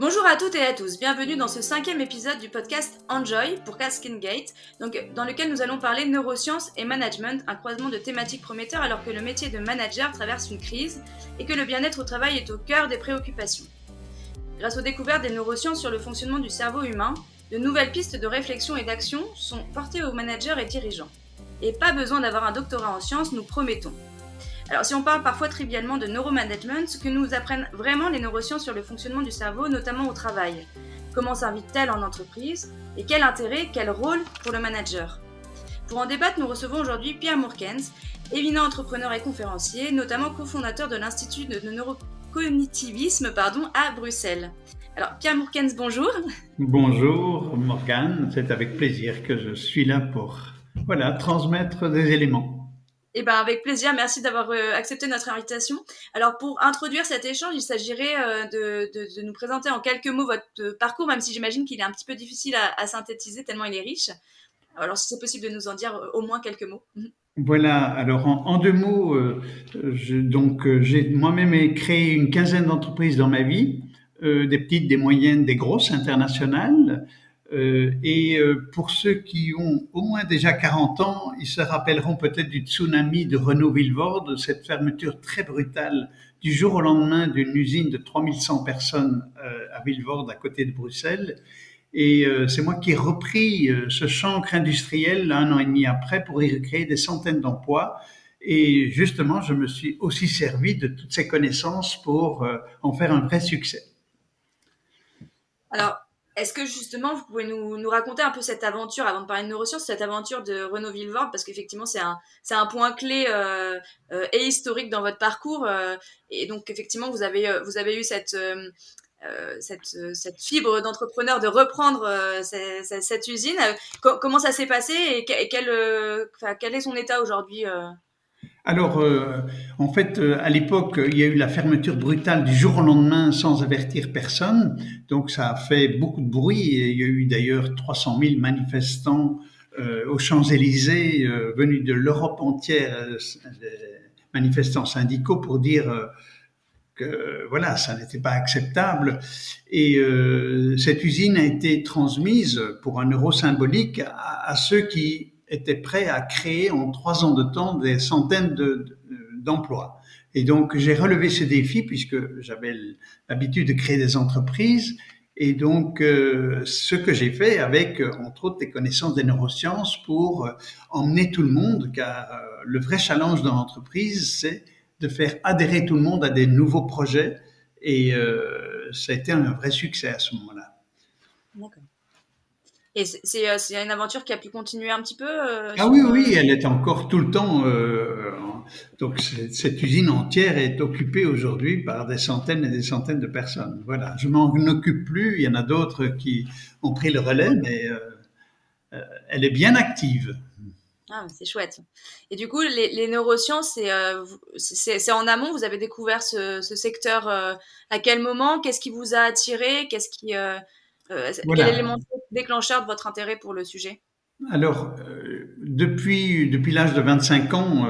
Bonjour à toutes et à tous, bienvenue dans ce 5e épisode du podcast Enjoy pour Cascade Gate, dans lequel nous allons parler neurosciences et management, un croisement de thématiques prometteurs alors que le métier de manager traverse une crise et que le bien-être au travail est au cœur des préoccupations. Grâce aux découvertes des neurosciences sur le fonctionnement du cerveau humain, de nouvelles pistes de réflexion et d'action sont portées aux managers et dirigeants. Et pas besoin d'avoir un doctorat en sciences, nous promettons. Alors si on parle parfois trivialement de neuromanagement, ce que nous apprennent vraiment les neurosciences sur le fonctionnement du cerveau, notamment au travail. Comment s'invite-t-elle en entreprise? Et quel intérêt, quel rôle pour le manager? Pour en débattre, nous recevons aujourd'hui Pierre Moerkens, éminent entrepreneur et conférencier, notamment cofondateur de l'Institut de neurocognitivisme à Bruxelles. Alors Pierre Moerkens, bonjour. Bonjour Morgane, c'est avec plaisir que je suis là pour transmettre des éléments. Eh ben avec plaisir, merci d'avoir accepté notre invitation. Alors pour introduire cet échange, il s'agirait de nous présenter en quelques mots votre parcours, même si j'imagine qu'il est un petit peu difficile à synthétiser tellement il est riche. Alors si c'est possible de nous en dire au moins quelques mots. Voilà, alors en deux mots, j'ai moi-même créé une quinzaine d'entreprises dans ma vie, des petites, des moyennes, des grosses internationales. Pour ceux qui ont au moins déjà 40 ans, ils se rappelleront peut-être du tsunami de Renault-Villevorde, cette fermeture très brutale du jour au lendemain d'une usine de 3100 personnes à Villevorde, à côté de Bruxelles. Et c'est moi qui ai repris ce chancre industriel 1 an et demi après pour y recréer des centaines d'emplois. Et justement, je me suis aussi servi de toutes ces connaissances pour en faire un vrai succès. Alors est-ce que justement vous pouvez nous raconter un peu cette aventure, avant de parler de neurosciences, cette aventure de Renault-Villevorde, parce qu'effectivement c'est un point clé et historique dans votre parcours, et donc effectivement vous avez eu cette fibre d'entrepreneur de reprendre cette usine. Comment ça s'est passé et quel est son état aujourd'hui? Alors, en fait, à l'époque, il y a eu la fermeture brutale du jour au lendemain sans avertir personne. Donc, ça a fait beaucoup de bruit. Et il y a eu d'ailleurs 300 000 manifestants aux Champs-Élysées venus de l'Europe entière, des manifestants syndicaux pour dire que voilà, ça n'était pas acceptable. Et cette usine a été transmise pour un euro symbolique à ceux qui étaient prêts à créer en 3 ans de temps des centaines d'emplois. Et donc j'ai relevé ce défi puisque j'avais l'habitude de créer des entreprises. Et donc ce que j'ai fait avec entre autres des connaissances des neurosciences pour emmener tout le monde, car le vrai challenge dans l'entreprise, c'est de faire adhérer tout le monde à des nouveaux projets. Et ça a été un vrai succès à ce moment-là. D'accord. Et c'est une aventure qui a pu continuer un petit peu Ah oui, oui, elle est encore tout le temps. Donc cette usine entière est occupée aujourd'hui par des centaines et des centaines de personnes. Voilà, je m'en occupe plus. Il y en a d'autres qui ont pris le relais, mais elle est bien active. Ah, c'est chouette. Et du coup, les neurosciences, c'est en amont. Vous avez découvert ce secteur à quel moment? Qu'est-ce qui vous a attiré? Quel Voilà. élément déclencheur de votre intérêt pour le sujet? Alors, depuis l'âge de 25 ans,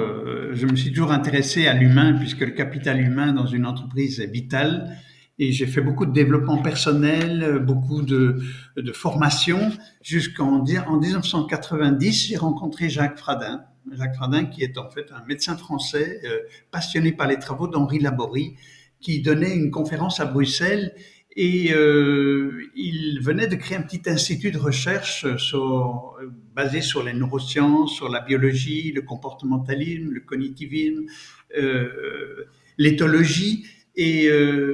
je me suis toujours intéressé à l'humain, puisque le capital humain dans une entreprise est vital. Et j'ai fait beaucoup de développement personnel, beaucoup de formation. En 1990, j'ai rencontré Jacques Fradin. Jacques Fradin, qui est en fait un médecin français passionné par les travaux d'Henri Laborie, qui donnait une conférence à Bruxelles. Et il venait de créer un petit institut de recherche basé sur les neurosciences, sur la biologie, le comportementalisme, le cognitivisme, l'éthologie. Et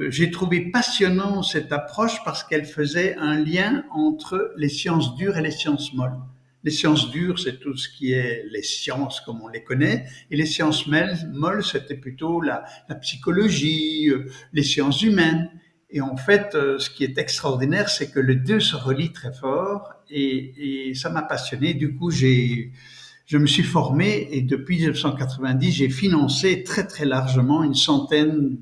j'ai trouvé passionnant cette approche parce qu'elle faisait un lien entre les sciences dures et les sciences molles. Les sciences dures, c'est tout ce qui est les sciences comme on les connaît, et les sciences molles, c'était plutôt la psychologie, les sciences humaines. Et en fait, ce qui est extraordinaire, c'est que les deux se relient très fort, et ça m'a passionné. Du coup, je me suis formé, et depuis 1990, j'ai financé très très largement une centaine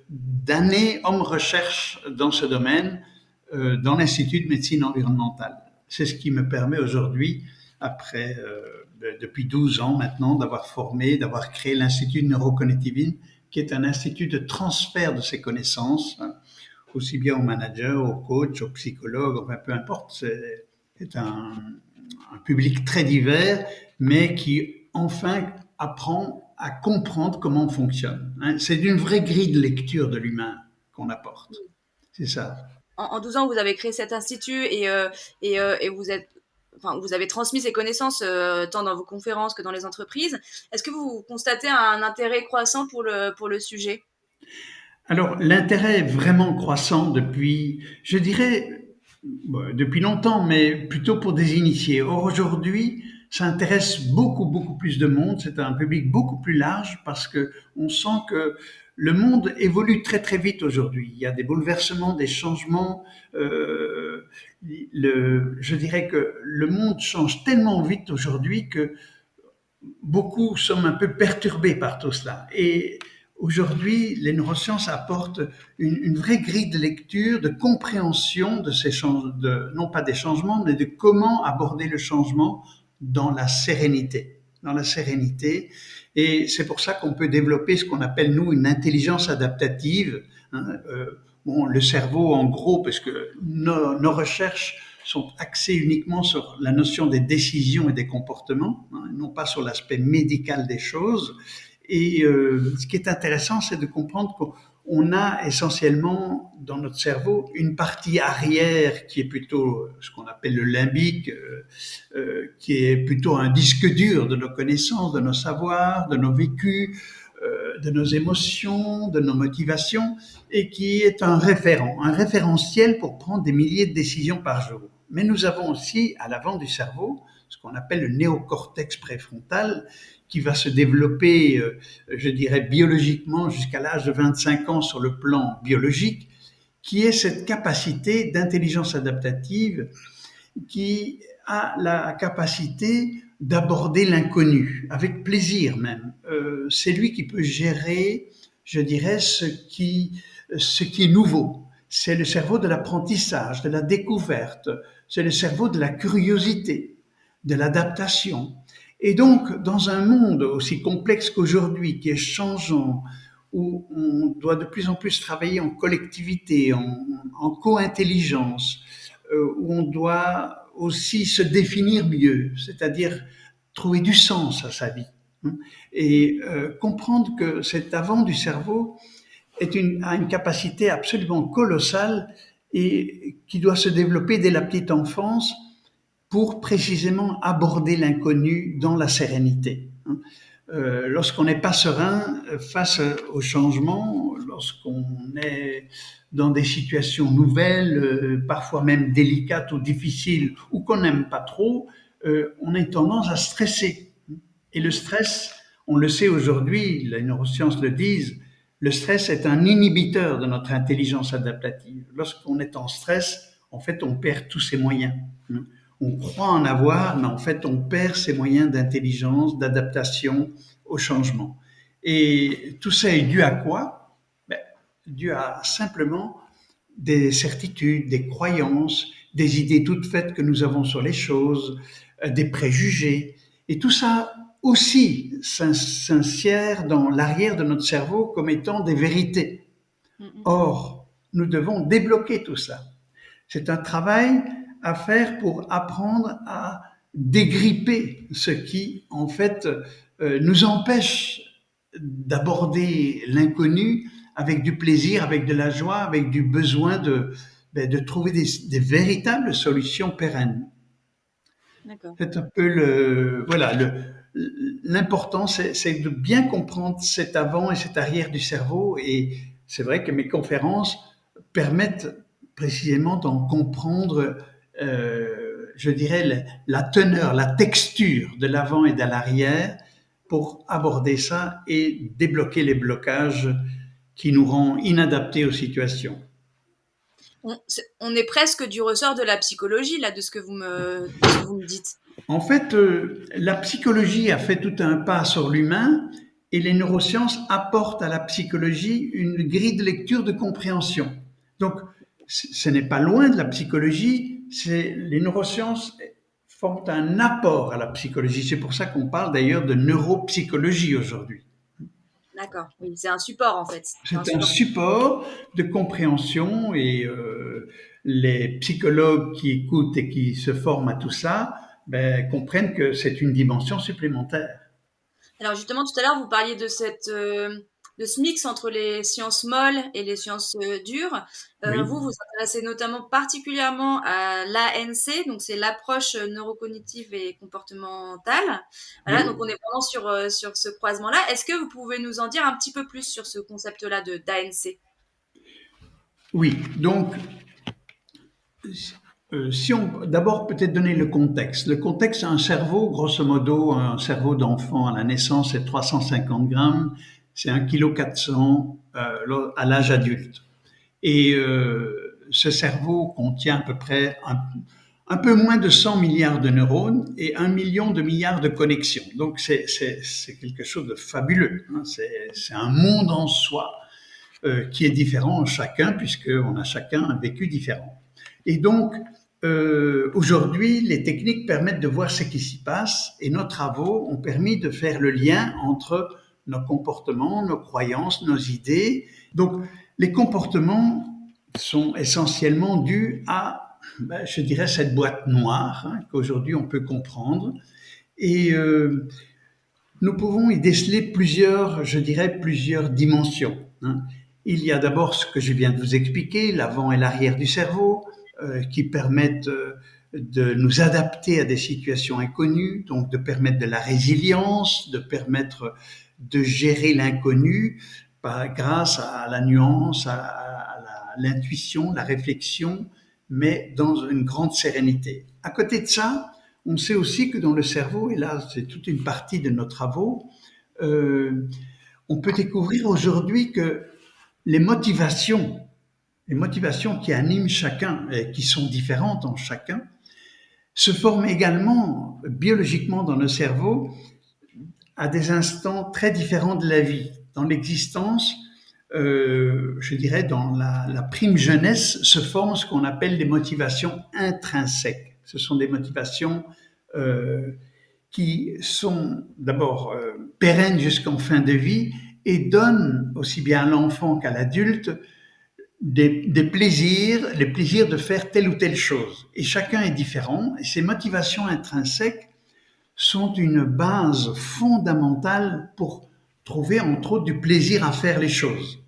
d'années hommes recherche dans ce domaine, dans l'Institut de médecine environnementale. C'est ce qui me permet aujourd'hui, après depuis 12 ans maintenant, d'avoir créé l'Institut de neurocognitivisme, qui est un institut de transfert de ces connaissances, aussi bien aux managers, aux coachs, aux psychologues, enfin peu importe. C'est un public très divers, mais qui enfin apprend à comprendre comment on fonctionne. Hein. C'est une vraie grille de lecture de l'humain qu'on apporte. C'est ça. En 12 ans, vous avez créé cet institut et vous avez transmis ces connaissances tant dans vos conférences que dans les entreprises. Est-ce que vous constatez un intérêt croissant pour le sujet? Alors, l'intérêt est vraiment croissant depuis, je dirais, depuis longtemps, mais plutôt pour des initiés. Or, aujourd'hui, ça intéresse beaucoup, beaucoup plus de monde. C'est un public beaucoup plus large parce que on sent que le monde évolue très, très vite aujourd'hui. Il y a des bouleversements, des changements. Je dirais que le monde change tellement vite aujourd'hui que beaucoup sommes un peu perturbés par tout cela. Et aujourd'hui, les neurosciences apportent une vraie grille de lecture, de compréhension de ces changements, non pas des changements, mais de comment aborder le changement dans la sérénité. Dans la sérénité. Et c'est pour ça qu'on peut développer ce qu'on appelle, nous, une intelligence adaptative. Hein, bon, le cerveau, en gros, parce que nos recherches sont axés uniquement sur la notion des décisions et des comportements, hein, non pas sur l'aspect médical des choses. Et ce qui est intéressant, c'est de comprendre qu'on a essentiellement dans notre cerveau une partie arrière qui est plutôt ce qu'on appelle le limbique, qui est plutôt un disque dur de nos connaissances, de nos savoirs, de nos vécus, de nos émotions, de nos motivations, et qui est un référent, un référentiel pour prendre des milliers de décisions par jour. Mais nous avons aussi à l'avant du cerveau ce qu'on appelle le néocortex préfrontal, qui va se développer, je dirais, biologiquement jusqu'à l'âge de 25 ans sur le plan biologique, qui est cette capacité d'intelligence adaptative qui a la capacité d'aborder l'inconnu, avec plaisir même. C'est lui qui peut gérer, je dirais, ce qui est nouveau. C'est le cerveau de l'apprentissage, de la découverte, c'est le cerveau de la curiosité, de l'adaptation. Et donc, dans un monde aussi complexe qu'aujourd'hui, qui est changeant, où on doit de plus en plus travailler en collectivité, en co-intelligence, où on doit aussi se définir mieux, c'est-à-dire trouver du sens à sa vie. Et comprendre que cet avant du cerveau a une capacité absolument colossale et qui doit se développer dès la petite enfance pour précisément aborder l'inconnu dans la sérénité. Lorsqu'on n'est pas serein face au changement, lorsqu'on est dans des situations nouvelles, parfois même délicates ou difficiles, ou qu'on n'aime pas trop, on a tendance à stresser. Et le stress, on le sait aujourd'hui, les neurosciences le disent, le stress est un inhibiteur de notre intelligence adaptative. Lorsqu'on est en stress, en fait, on perd tous ses moyens. On croit en avoir, mais en fait, on perd ses moyens d'intelligence, d'adaptation au changement. Et tout ça est dû à quoi? Dû à simplement des certitudes, des croyances, des idées toutes faites que nous avons sur les choses, des préjugés. Et tout ça aussi s'insère dans l'arrière de notre cerveau comme étant des vérités. Or, nous devons débloquer tout ça. C'est un travail à faire pour apprendre à dégripper ce qui, en fait, nous empêche d'aborder l'inconnu avec du plaisir, avec de la joie, avec du besoin de trouver des véritables solutions pérennes. D'accord. C'est un peu l'important, c'est de bien comprendre cet avant et cet arrière du cerveau. Et c'est vrai que mes conférences permettent précisément d'en comprendre, je dirais, la teneur, la texture de l'avant et de l'arrière pour aborder ça et débloquer les blocages qui nous rendent inadaptés aux situations. On est presque du ressort de la psychologie, là, de ce que vous me dites. En fait, la psychologie a fait tout un pas sur l'humain et les neurosciences apportent à la psychologie une grille de lecture de compréhension. Donc, ce n'est pas loin de la psychologie, les neurosciences forment un apport à la psychologie. C'est pour ça qu'on parle d'ailleurs de neuropsychologie aujourd'hui. D'accord. Oui, c'est un support en fait. C'est un C'est un support. support de compréhension et les psychologues qui écoutent et qui se forment à tout ça comprennent que c'est une dimension supplémentaire. Alors justement, tout à l'heure, vous parliez de ce mix entre les sciences molles et les sciences dures. Oui, Vous vous intéressez notamment particulièrement à l'ANC, donc c'est l'approche neurocognitive et comportementale. Voilà, donc oui, on est vraiment sur ce croisement-là. Est-ce que vous pouvez nous en dire un petit peu plus sur ce concept-là de d'ANC? oui. Donc, si on d'abord peut-être donner le contexte. Le contexte, c'est un cerveau, grosso modo, un cerveau d'enfant à la naissance, c'est 350 grammes, c'est 1,4 kg à l'âge adulte. Et ce cerveau contient à peu près un peu moins de 100 milliards de neurones et 1 million de milliards de connexions. Donc c'est quelque chose de fabuleux. Hein. C'est un monde en soi qui est différent en chacun, puisqu'on a chacun un vécu différent. Et donc, aujourd'hui, les techniques permettent de voir ce qui s'y passe et nos travaux ont permis de faire le lien entre nos comportements, nos croyances, nos idées. Donc, les comportements sont essentiellement dus à, je dirais, cette boîte noire hein, qu'aujourd'hui on peut comprendre. Et nous pouvons y déceler plusieurs, je dirais, plusieurs dimensions. Hein. Il y a d'abord ce que je viens de vous expliquer, l'avant et l'arrière du cerveau, qui permettent de nous adapter à des situations inconnues, donc de permettre de la résilience, de permettre de gérer l'inconnu grâce à la nuance, à l'intuition, la réflexion, mais dans une grande sérénité. À côté de ça, on sait aussi que dans le cerveau, et là c'est toute une partie de nos travaux, euh, on peut découvrir aujourd'hui que les motivations, les motivations qui animent chacun et qui sont différentes en chacun, se forment également biologiquement dans nos cerveaux à des instants très différents de la vie. Dans l'existence, je dirais dans la prime jeunesse, se forment ce qu'on appelle les motivations intrinsèques. Ce sont des motivations euh, qui sont d'abord pérennes jusqu'en fin de vie et donnent aussi bien à l'enfant qu'à l'adulte des plaisirs, les plaisirs de faire telle ou telle chose. Et chacun est différent et ces motivations intrinsèques sont une base fondamentale pour trouver entre autres du plaisir à faire les choses.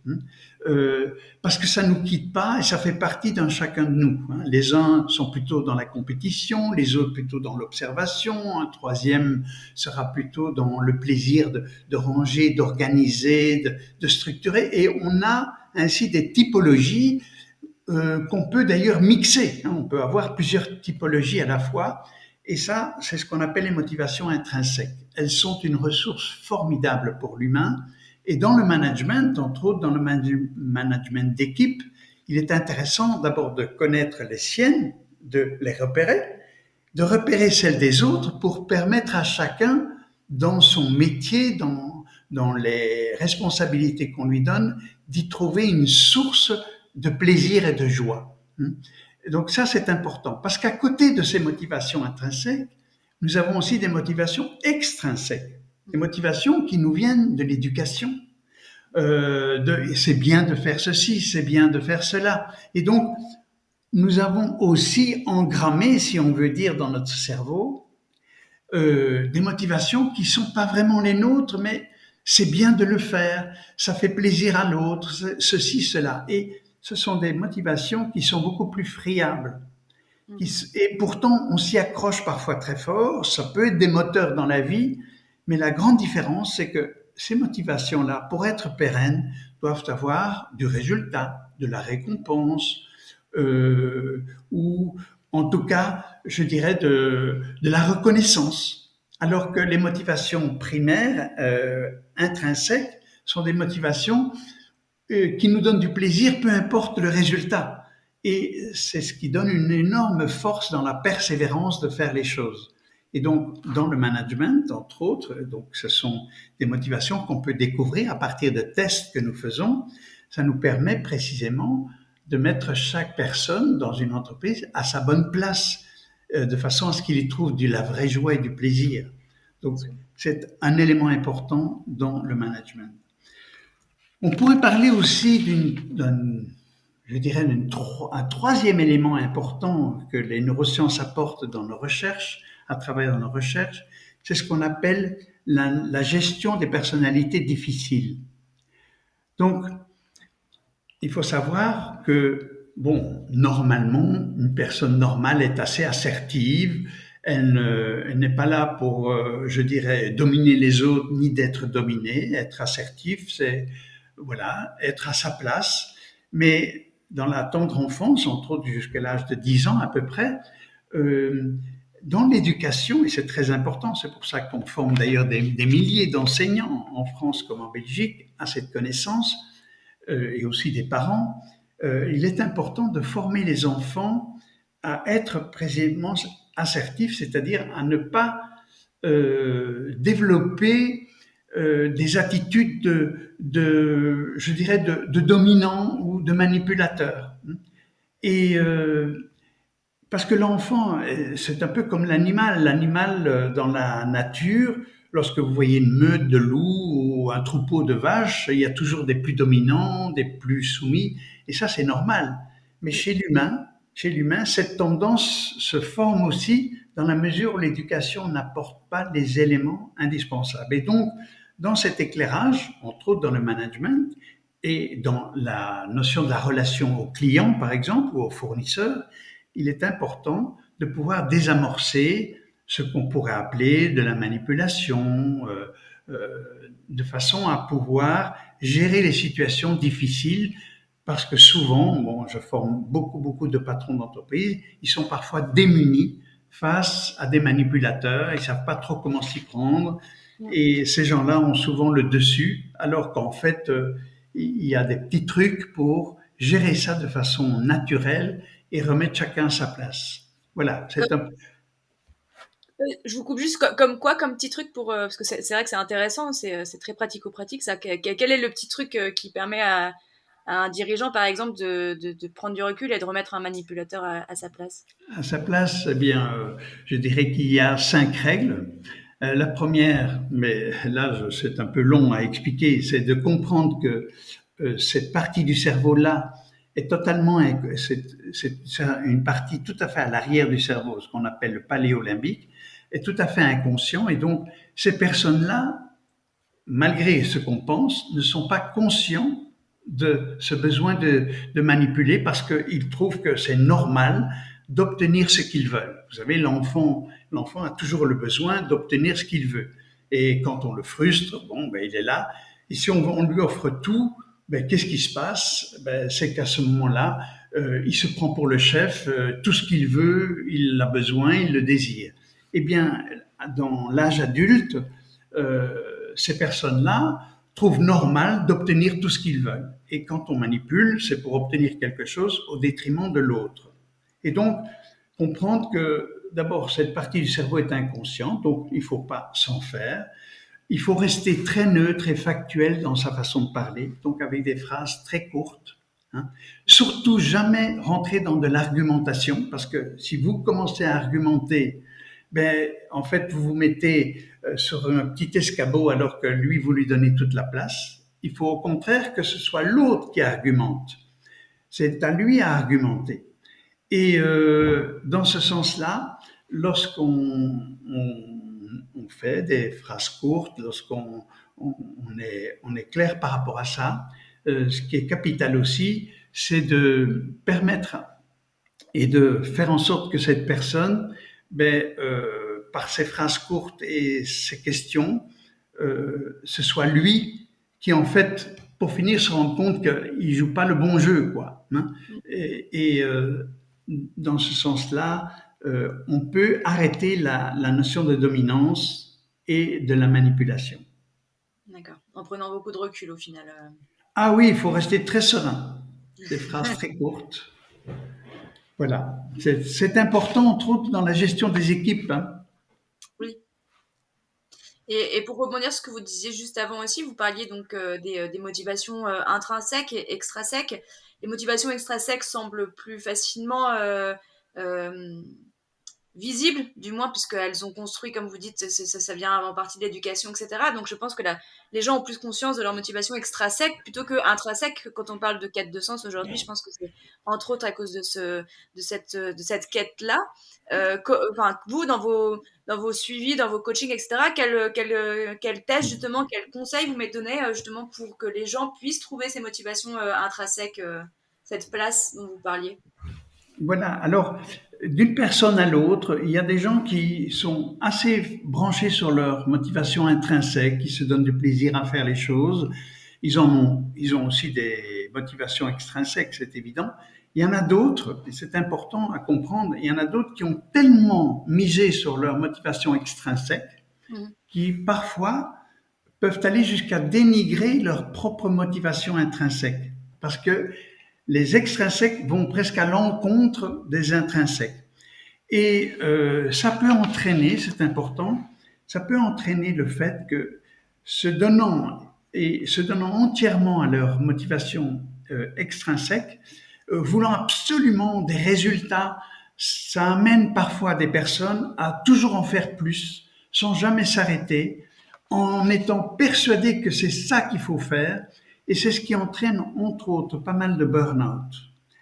Parce que ça ne nous quitte pas et ça fait partie d'un chacun de nous. Hein. Les uns sont plutôt dans la compétition, les autres plutôt dans l'observation, un troisième sera plutôt dans le plaisir de ranger, d'organiser, de structurer. Et on a ainsi des typologies qu'on peut d'ailleurs mixer. Hein. On peut avoir plusieurs typologies à la fois. Et ça, c'est ce qu'on appelle les motivations intrinsèques. Elles sont une ressource formidable pour l'humain. Et dans le management, entre autres dans le management d'équipe, il est intéressant d'abord de connaître les siennes, de les repérer, de repérer celles des autres pour permettre à chacun, dans son métier, dans les responsabilités qu'on lui donne, d'y trouver une source de plaisir et de joie. Donc ça, c'est important, parce qu'à côté de ces motivations intrinsèques, nous avons aussi des motivations extrinsèques, des motivations qui nous viennent de l'éducation. C'est bien de faire ceci, c'est bien de faire cela. Et donc, nous avons aussi engrammé, si on veut dire, dans notre cerveau, des motivations qui sont pas vraiment les nôtres, mais c'est bien de le faire, ça fait plaisir à l'autre, ceci, cela. Et ce sont des motivations qui sont beaucoup plus friables. Et pourtant, on s'y accroche parfois très fort, ça peut être des moteurs dans la vie, mais la grande différence, c'est que ces motivations-là, pour être pérennes, doivent avoir du résultat, de la récompense, ou en tout cas, je dirais, de la reconnaissance. Alors que les motivations primaires, intrinsèques, sont des motivations qui nous donnent du plaisir, peu importe le résultat. Et c'est ce qui donne une énorme force dans la persévérance de faire les choses. Et donc, dans le management, entre autres, donc ce sont des motivations qu'on peut découvrir à partir de tests que nous faisons. Ça nous permet précisément de mettre chaque personne dans une entreprise à sa bonne place, de façon à ce qu'il y trouve de la vraie joie et du plaisir. Donc, c'est un élément important dans le management. On pourrait parler aussi je dirais, un troisième élément important que les neurosciences apportent dans nos recherches, à travers nos recherches, c'est ce qu'on appelle la gestion des personnalités difficiles. Donc, il faut savoir que, bon, normalement, une personne normale est assez assertive. Elle n'est pas là pour, je dirais, dominer les autres ni d'être dominée. Être assertif, c'est, voilà, être à sa place. Mais dans la tendre enfance, entre autres jusqu'à l'âge de 10 ans à peu près, euh, dans l'éducation, et c'est très important, c'est pour ça qu'on forme d'ailleurs des milliers d'enseignants en France comme en Belgique à cette connaissance, et aussi des parents, il est important de former les enfants à être précisément assertifs, c'est-à-dire à ne pas développer des attitudes je dirais, de dominant ou de manipulateur. Et parce que l'enfant, c'est un peu comme l'animal. L'animal, dans la nature, lorsque vous voyez une meute de loups ou un troupeau de vaches, il y a toujours des plus dominants, des plus soumis, et ça c'est normal. Mais chez l'humain, cette tendance se forme aussi dans la mesure où l'éducation n'apporte pas les éléments indispensables. Et donc, dans cet éclairage, entre autres dans le management et dans la notion de la relation au client, par exemple, ou au fournisseur, il est important de pouvoir désamorcer ce qu'on pourrait appeler de la manipulation, de façon à pouvoir gérer les situations difficiles, parce que souvent, bon, je forme beaucoup de patrons d'entreprise, ils sont parfois démunis face à des manipulateurs, ils savent pas trop comment s'y prendre, et ces gens-là ont souvent le dessus, alors qu'en fait, il y a des petits trucs pour gérer ça de façon naturelle et remettre chacun à sa place. Voilà, c'est un. Je vous coupe juste comme quoi, comme petit truc pour parce que c'est vrai que c'est intéressant, c'est très pratico-pratique ça. Quel est le petit truc qui permet à un dirigeant, par exemple, de prendre du recul et de remettre un manipulateur à sa place? À sa place, eh bien, je dirais qu'il y a 5 règles. La première, mais là, c'est un peu long à expliquer, c'est de comprendre que cette partie du cerveau-là est totalement, c'est une partie tout à fait à l'arrière du cerveau, ce qu'on appelle le paléolimbique, est tout à fait inconscient. Et donc, ces personnes-là, malgré ce qu'on pense, ne sont pas conscients de ce besoin de manipuler parce qu'ils trouvent que c'est normal d'obtenir ce qu'ils veulent. Vous savez, l'enfant a toujours le besoin d'obtenir ce qu'il veut. Et quand on le frustre, bon, ben, il est là. Et si on lui offre tout, ben, qu'est-ce qui se passe? Ben, c'est qu'à ce moment-là, il se prend pour le chef, tout ce qu'il veut, il l'a besoin, il le désire. Eh bien, dans l'âge adulte, euh, ces personnes-là trouvent normal d'obtenir tout ce qu'ils veulent. Et quand on manipule, c'est pour obtenir quelque chose au détriment de l'autre. Et donc, comprendre que d'abord, cette partie du cerveau est inconsciente, donc il ne faut pas s'en faire. Il faut rester très neutre et factuel dans sa façon de parler, donc avec des phrases très courtes. Hein. Surtout jamais rentrer dans de l'argumentation, parce que si vous commencez à argumenter, ben, en fait, vous vous mettez sur un petit escabeau alors que lui, vous lui donnez toute la place. Il faut au contraire que ce soit l'autre qui argumente. C'est à lui à argumenter. Et dans ce sens-là, lorsqu'on fait des phrases courtes, lorsqu'on est clair par rapport à ça, ce qui est capital aussi, c'est de permettre et de faire en sorte que cette personne, ben, par ses phrases courtes et ses questions, ce soit lui qui, en fait, pour finir, se rende compte qu'il joue pas le bon jeu, quoi. Hein. Et dans ce sens-là, on peut arrêter la notion de dominance et de la manipulation. D'accord. En prenant beaucoup de recul au final. Ah oui, il faut rester très serein. Des phrases très courtes. Voilà. C'est important, entre autres, dans la gestion des équipes. Hein. Oui. Et pour rebondir sur ce que vous disiez juste avant aussi, vous parliez donc des motivations intrinsèques et extrinsèques. Les motivations extrinsèques semblent plus facilement visibles, du moins, puisqu'elles ont construit, comme vous dites, ça vient en partie de l'éducation, etc. Donc je pense que les gens ont plus conscience de leur motivation extrinsèque plutôt que intrinsèque. Quand on parle de quête de sens aujourd'hui, je pense que c'est entre autres à cause de cette quête-là. Enfin, vous, dans vos suivis, dans vos coachings, etc., quel test, justement, quel conseil vous m'avez donné, justement, pour que les gens puissent trouver ces motivations intrinsèques, cette place dont vous parliez? Voilà, alors d'une personne à l'autre, il y a des gens qui sont assez branchés sur leur motivation intrinsèque, qui se donnent du plaisir à faire les choses. Ils ont aussi des motivations extrinsèques, c'est évident. Il y en a d'autres, et c'est important à comprendre, il y en a d'autres qui ont tellement misé sur leur motivation extrinsèque Mhm. qui parfois peuvent aller jusqu'à dénigrer leur propre motivation intrinsèque. Parce que les extrinsèques vont presque à l'encontre des intrinsèques. Et ça peut entraîner, c'est important, ça peut entraîner le fait que se donnant entièrement à leur motivation extrinsèque, voulant absolument des résultats, ça amène parfois des personnes à toujours en faire plus, sans jamais s'arrêter, en étant persuadés que c'est ça qu'il faut faire, et c'est ce qui entraîne, entre autres, pas mal de burn-out.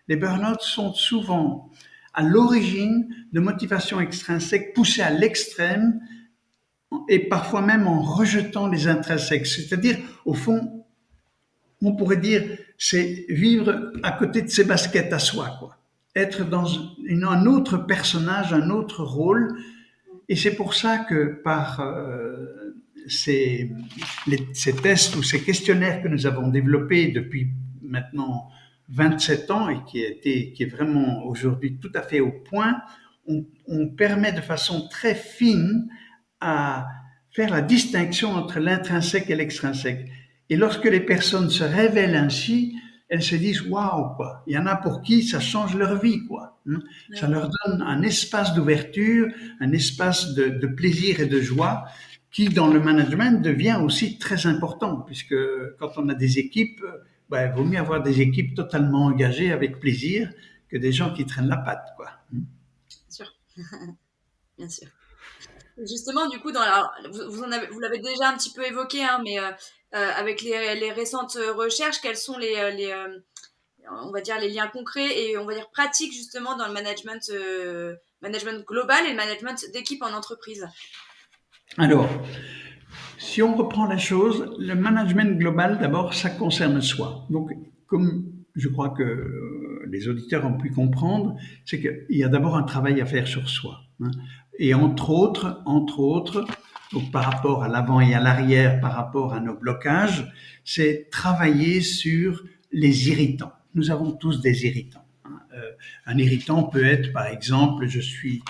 Les burn-out sont souvent à l'origine de motivations extrinsèques poussées à l'extrême et parfois même en rejetant les intrinsèques. C'est-à-dire, au fond, on pourrait dire, c'est vivre à côté de ses baskets à soi, quoi. Être dans un autre personnage, un autre rôle. Et c'est pour ça que par ces tests ou ces questionnaires que nous avons développés depuis maintenant 27 ans et qui est vraiment aujourd'hui tout à fait au point, on permet de façon très fine à faire la distinction entre l'intrinsèque et l'extrinsèque. Et lorsque les personnes se révèlent ainsi, elles se disent waouh, quoi. Il y en a pour qui ça change leur vie, quoi. Ça leur donne un espace d'ouverture, un espace de plaisir et de joie qui, dans le management, devient aussi très important, puisque quand on a des équipes, il vaut mieux avoir des équipes totalement engagées avec plaisir que des gens qui traînent la patte, quoi. Bien sûr, bien sûr. Justement, du coup, vous l'avez déjà un petit peu évoqué, hein, mais avec les récentes recherches, quels sont on va dire, les liens concrets et on va dire pratiques justement dans le management global et le management d'équipe en entreprise? Alors, si on reprend la chose, le management global, d'abord, ça concerne soi. Donc, comme je crois que les auditeurs ont pu comprendre, c'est qu'il y a d'abord un travail à faire sur soi. Et entre autres, donc par rapport à l'avant et à l'arrière, par rapport à nos blocages, c'est travailler sur les irritants. Nous avons tous des irritants. Un irritant peut être, par exemple, je suis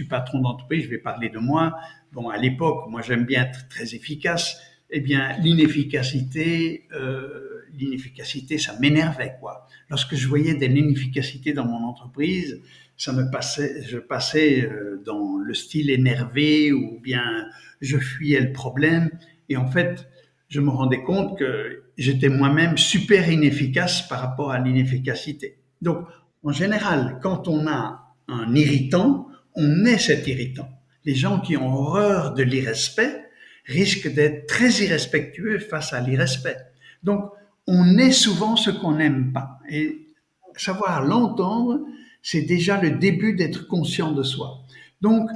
patron d'entreprise, je vais parler de moi. Bon, à l'époque, moi j'aime bien être très efficace. Eh bien, l'inefficacité, ça m'énervait, quoi. Lorsque je voyais de l'inefficacité dans mon entreprise, je passais dans le style énervé ou bien je fuyais le problème. Et en fait, je me rendais compte que j'étais moi-même super inefficace par rapport à l'inefficacité. Donc, en général, quand on a un irritant, on est cet irritant. Les gens qui ont horreur de l'irrespect risquent d'être très irrespectueux face à l'irrespect. Donc, on est souvent ce qu'on n'aime pas. Et savoir l'entendre, c'est déjà le début d'être conscient de soi. Donc,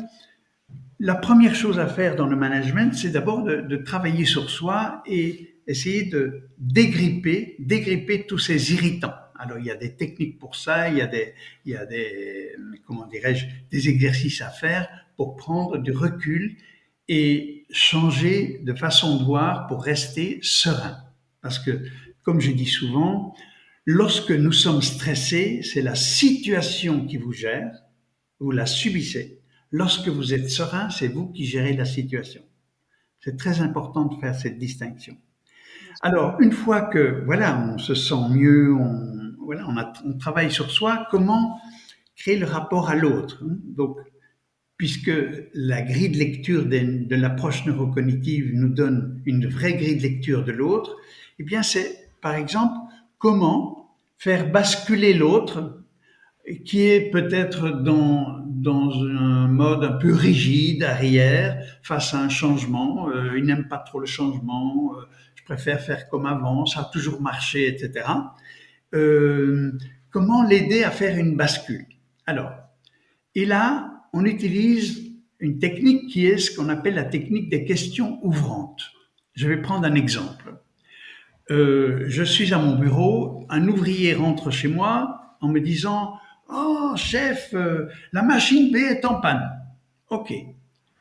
la première chose à faire dans le management, c'est d'abord de travailler sur soi et essayer de dégripper tous ces irritants. Alors, il y a des techniques pour ça, il y a des comment dirais-je, des exercices à faire pour prendre du recul et changer de façon de voir pour rester serein. Parce que, comme je dis souvent, lorsque nous sommes stressés, c'est la situation qui vous gère, vous la subissez. Lorsque vous êtes serein, c'est vous qui gérez la situation. C'est très important de faire cette distinction. Alors, une fois que voilà, on se sent mieux, on travaille sur soi, comment créer le rapport à l'autre. Donc, puisque la grille de lecture de l'approche neurocognitive nous donne une vraie grille de lecture de l'autre, eh bien, c'est, par exemple, comment faire basculer l'autre qui est peut-être dans un mode un peu rigide, arrière, face à un changement. Il n'aime pas trop le changement. Je préfère faire comme avant, ça a toujours marché, etc. Euh, Comment l'aider à faire une bascule? Alors, et là, on utilise une technique qui est ce qu'on appelle la technique des questions ouvrantes. Je vais prendre un exemple. Je suis à mon bureau, un ouvrier rentre chez moi en me disant: «Oh chef, la machine B est en panne». Ok.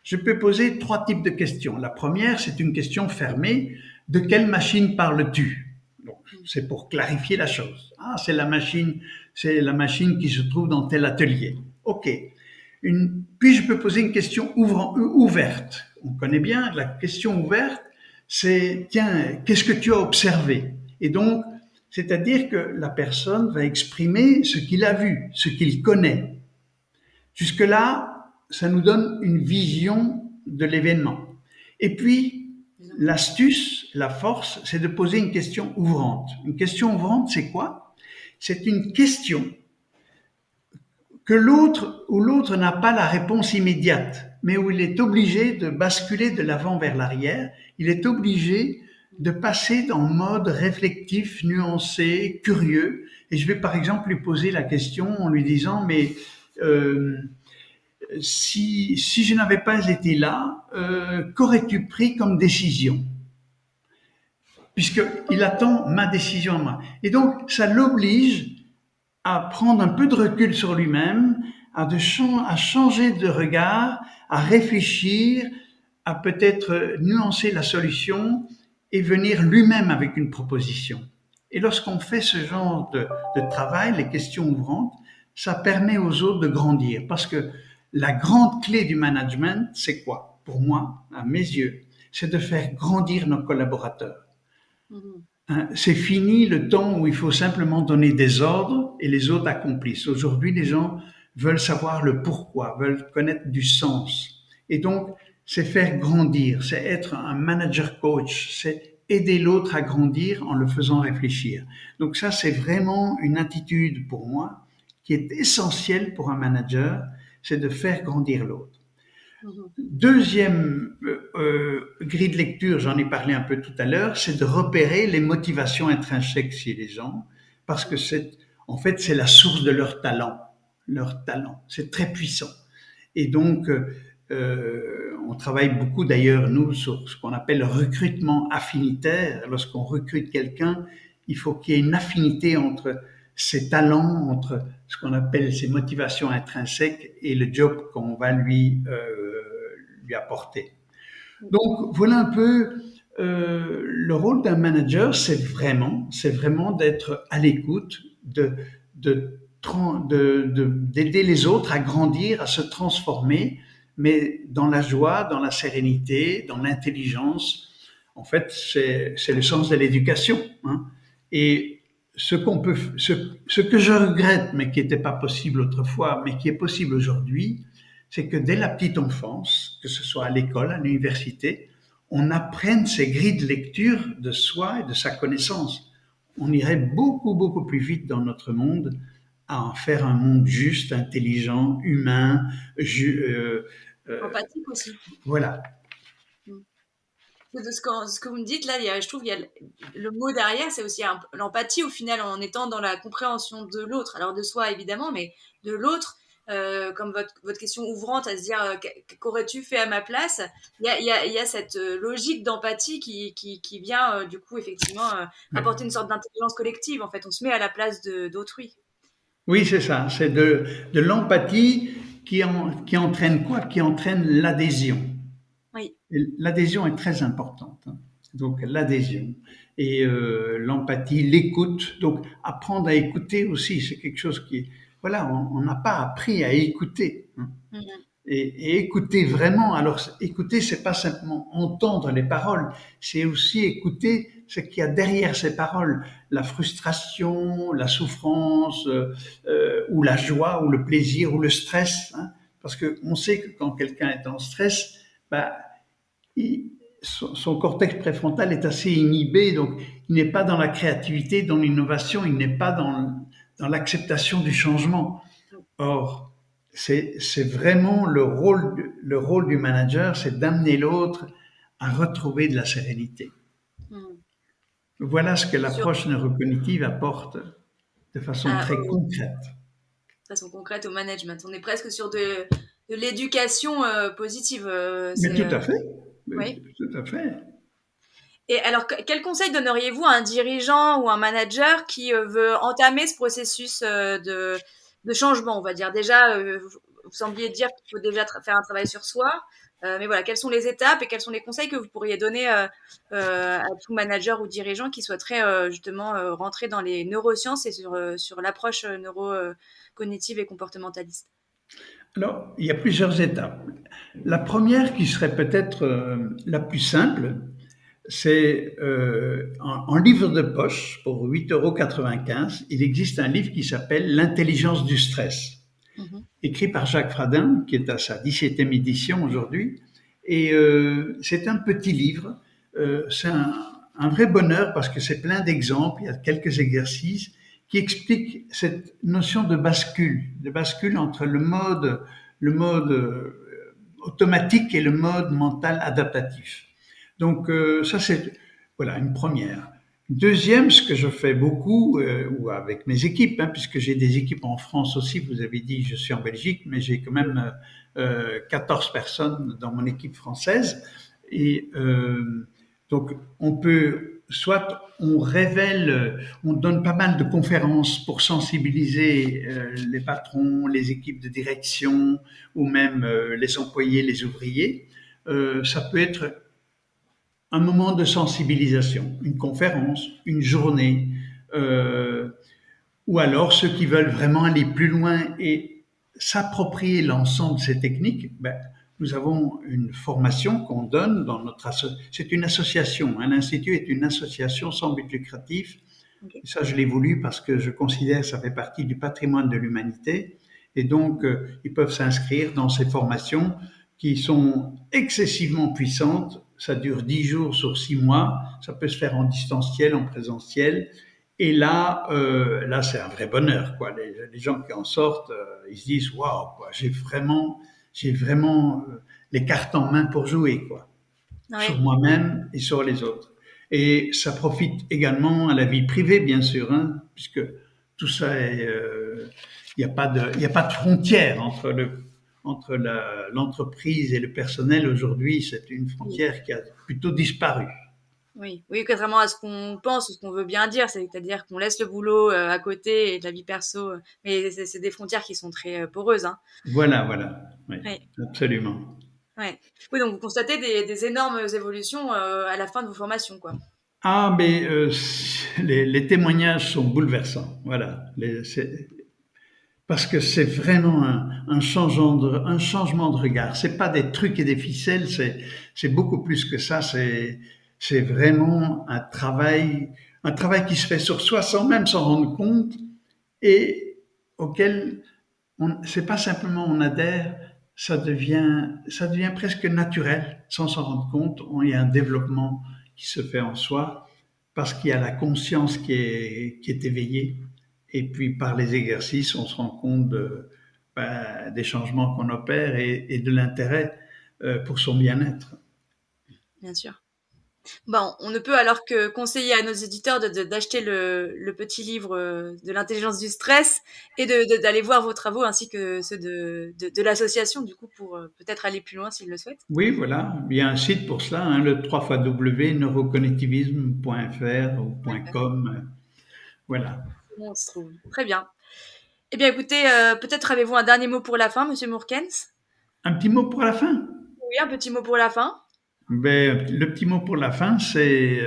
Je peux poser trois types de questions. La première, c'est une question fermée. De quelle machine parles-tu? Donc, c'est pour clarifier la chose. Ah, c'est la machine qui se trouve dans tel atelier. Ok. Puis je peux poser une question ouverte. On connaît bien la question ouverte, c'est tiens, qu'est-ce que tu as observé? Et donc, c'est-à-dire que la personne va exprimer ce qu'il a vu, ce qu'il connaît. Jusque-là, ça nous donne une vision de l'événement. Et puis, l'astuce, la force, c'est de poser une question ouvrante. Une question ouvrante, c'est quoi? C'est une question que l'autre n'a pas la réponse immédiate, mais où il est obligé de basculer de l'avant vers l'arrière. Il est obligé de passer dans le mode réflectif, nuancé, curieux. Et je vais par exemple lui poser la question en lui disant: mais si je n'avais pas été là, qu'aurais-tu pris comme décision? Puisqu'il attend ma décision à moi. Et donc, ça l'oblige à prendre un peu de recul sur lui-même, à changer de regard, à réfléchir, à peut-être nuancer la solution et venir lui-même avec une proposition. Et lorsqu'on fait ce genre de travail, les questions ouvrantes, ça permet aux autres de grandir. Parce que la grande clé du management, c'est quoi? Pour moi, à mes yeux, c'est de faire grandir nos collaborateurs. C'est fini le temps où il faut simplement donner des ordres et les autres accomplissent. Aujourd'hui, les gens veulent savoir le pourquoi, veulent connaître du sens. Et donc, c'est faire grandir, c'est être un manager coach, c'est aider l'autre à grandir en le faisant réfléchir. Donc ça, c'est vraiment une attitude pour moi qui est essentielle pour un manager, c'est de faire grandir l'autre. Deuxième grille de lecture, j'en ai parlé un peu tout à l'heure, c'est de repérer les motivations intrinsèques chez les gens, parce que en fait, c'est la source de leur talent. Leur talent, c'est très puissant. Et donc, on travaille beaucoup d'ailleurs, nous, sur ce qu'on appelle le recrutement affinitaire. Lorsqu'on recrute quelqu'un, il faut qu'il y ait une affinité entre ses talents, entre ce qu'on appelle ses motivations intrinsèques et le job qu'on va lui apporter. Donc voilà un peu le rôle d'un manager, c'est vraiment d'être à l'écoute, d'aider les autres à grandir, à se transformer, mais dans la joie, dans la sérénité, dans l'intelligence. En fait, c'est le sens de l'éducation. Hein. Et ce que je regrette, mais qui n'était pas possible autrefois, mais qui est possible aujourd'hui, c'est que dès la petite enfance, que ce soit à l'école, à l'université, on apprenne ces grilles de lecture de soi et de sa connaissance. On irait beaucoup, beaucoup plus vite dans notre monde à en faire un monde juste, intelligent, humain, empathique aussi. Voilà. De ce que vous me dites là, je trouve qu'il y a le mot derrière, c'est aussi l'empathie au final, en étant dans la compréhension de l'autre, alors de soi évidemment, mais de l'autre, comme votre question ouvrante à se dire qu'aurais-tu fait à ma place, il y a cette logique d'empathie qui vient du coup effectivement apporter une sorte d'intelligence collective, en fait, on se met à la place d'autrui. Oui, c'est ça, c'est de l'empathie qui entraîne quoi? Qui entraîne l'adhésion. Oui. L'adhésion est très importante. Hein. Donc l'adhésion et l'empathie, l'écoute. Donc apprendre à écouter aussi, c'est quelque chose qui, voilà, on n'a pas appris à écouter. Hein. Et écouter vraiment. Alors écouter, c'est pas simplement entendre les paroles, c'est aussi écouter ce qu'il y a derrière ces paroles, la frustration, la souffrance, ou la joie, ou le plaisir, ou le stress. Hein. Parce que on sait que quand quelqu'un est en stress, bah, son cortex préfrontal est assez inhibé, donc il n'est pas dans la créativité, dans l'innovation, il n'est pas dans l'acceptation du changement. Or, c'est vraiment le rôle du manager, c'est d'amener l'autre à retrouver de la sérénité. Hmm. Voilà ce que Sur, l'approche neurocognitive apporte de façon très concrète. de façon concrète au management. On est presque sur de l'éducation positive. Mais tout à fait, Oui. tout à fait. Et alors, quel conseil donneriez-vous à un dirigeant ou un manager qui veut entamer ce processus de changement, on va dire? Déjà, vous sembliez dire qu'il faut déjà faire un travail sur soi, mais voilà, quelles sont les étapes et quels sont les conseils que vous pourriez donner à tout manager ou dirigeant qui souhaiterait justement rentrer dans les neurosciences et sur l'approche neurocognitive et comportementaliste? Alors, il y a plusieurs étapes. La première, qui serait peut-être la plus simple, c'est en livre de poche pour 8,95 €. Il existe un livre qui s'appelle L'intelligence du stress, Mhm. écrit par Jacques Fradin, qui est à sa 17e édition aujourd'hui. Et c'est un petit livre. C'est un vrai bonheur parce que c'est plein d'exemples. Il y a quelques exercices qui expliquent cette notion de bascule entre le mode automatique et le mode mental adaptatif. Donc ça c'est voilà une première. Deuxième, ce que je fais beaucoup, ou avec mes équipes, hein, puisque j'ai des équipes en France aussi, vous avez dit je suis en Belgique, mais j'ai quand même 14 personnes dans mon équipe française. Et donc on peut, soit on révèle, on donne pas mal de conférences pour sensibiliser les patrons, les équipes de direction, ou même les employés, les ouvriers. Ça peut être un moment de sensibilisation, une conférence, une journée, ou alors ceux qui veulent vraiment aller plus loin et s'approprier l'ensemble de ces techniques, ben, nous avons une formation qu'on donne dans notre c'est une association, hein, l'Institut est une association sans but lucratif. Ok. Et ça, je l'ai voulu parce que je considère que ça fait partie du patrimoine de l'humanité. Et donc, ils peuvent s'inscrire dans ces formations qui sont excessivement puissantes. Ça dure 10 jours sur 6 mois. Ça peut se faire en distanciel, en présentiel. Et là, c'est un vrai bonheur, quoi. Les gens qui en sortent, ils se disent, waouh, quoi, j'ai vraiment les cartes en main pour jouer, quoi, sur Ouais. moi-même et sur les autres. Et ça profite également à la vie privée, bien sûr, hein, puisque tout ça est, il n'y a pas de frontière entre l'entreprise et le personnel aujourd'hui. C'est une Oui. frontière qui a plutôt disparu. Oui, oui, contrairement à ce qu'on pense ou ce qu'on veut bien dire, c'est-à-dire qu'on laisse le boulot à côté et de la vie perso, mais c'est des frontières qui sont très poreuses, hein. Voilà, voilà, oui, Ouais, absolument. ouais. Oui, donc vous constatez des énormes évolutions à la fin de vos formations, quoi. Ah, mais les témoignages sont bouleversants. Voilà, parce que c'est vraiment un changement de regard. C'est pas des trucs et des ficelles, c'est beaucoup plus que ça. C'est vraiment un travail qui se fait sur soi sans même s'en rendre compte et auquel c'est pas simplement on adhère, ça devient presque naturel sans s'en rendre compte. Il y a un développement qui se fait en soi parce qu'il y a la conscience qui est éveillée. Et puis par les exercices, on se rend compte des changements qu'on opère et de l'intérêt pour son bien-être. Bien sûr. Bon, on ne peut alors que conseiller à nos éditeurs d'acheter le petit livre de l'intelligence du stress et d'aller voir vos travaux ainsi que ceux de l'association, du coup, pour peut-être aller plus loin s'ils le souhaitent. Oui, voilà, il y a un site pour cela, hein, le www.neurocognitivisme.fr ou .com. Voilà. On se trouve. Très bien. Eh bien, écoutez, peut-être avez-vous un dernier mot pour la fin, Monsieur Mourkens? Un petit mot pour la fin. Oui, un petit mot pour la fin. Ben, le petit mot pour la fin, c'est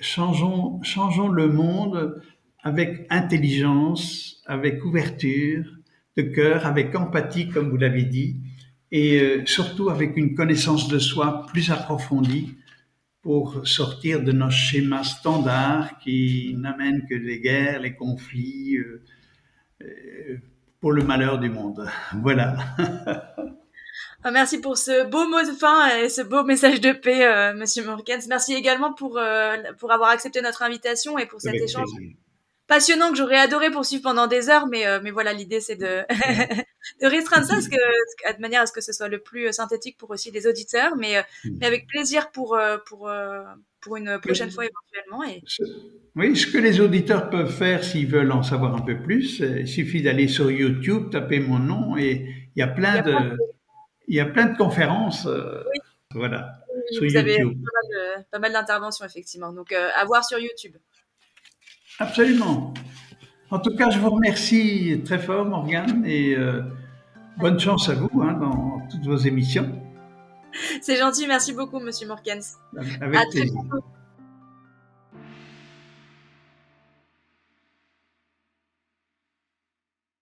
changeons le monde avec intelligence, avec ouverture de cœur, avec empathie, comme vous l'avez dit, et surtout avec une connaissance de soi plus approfondie pour sortir de nos schémas standards qui n'amènent que les guerres, les conflits, pour le malheur du monde. Voilà. Merci pour ce beau mot de fin et ce beau message de paix, Monsieur Mourkens. Merci également pour avoir accepté notre invitation et pour cet Avec échange plaisir. passionnant que j'aurais adoré poursuivre pendant des heures, mais voilà, l'idée c'est de, de restreindre ça de manière à ce que ce soit le plus synthétique pour aussi les auditeurs, mais avec plaisir pour une prochaine fois éventuellement. Et Ce- Oui, ce que les auditeurs peuvent faire s'ils veulent en savoir un peu plus, il suffit d'aller sur YouTube, taper mon nom et il y a il y plein a plein de, il y a plein de conférences, oui, voilà, oui, sur vous avez YouTube. pas mal d'interventions effectivement, donc à voir sur YouTube. Absolument. En tout cas, je vous remercie très fort, Morgane, et bonne chance à vous hein, dans toutes vos émissions. C'est gentil, merci beaucoup, Monsieur Morkens. À Avec très plaisir. bientôt.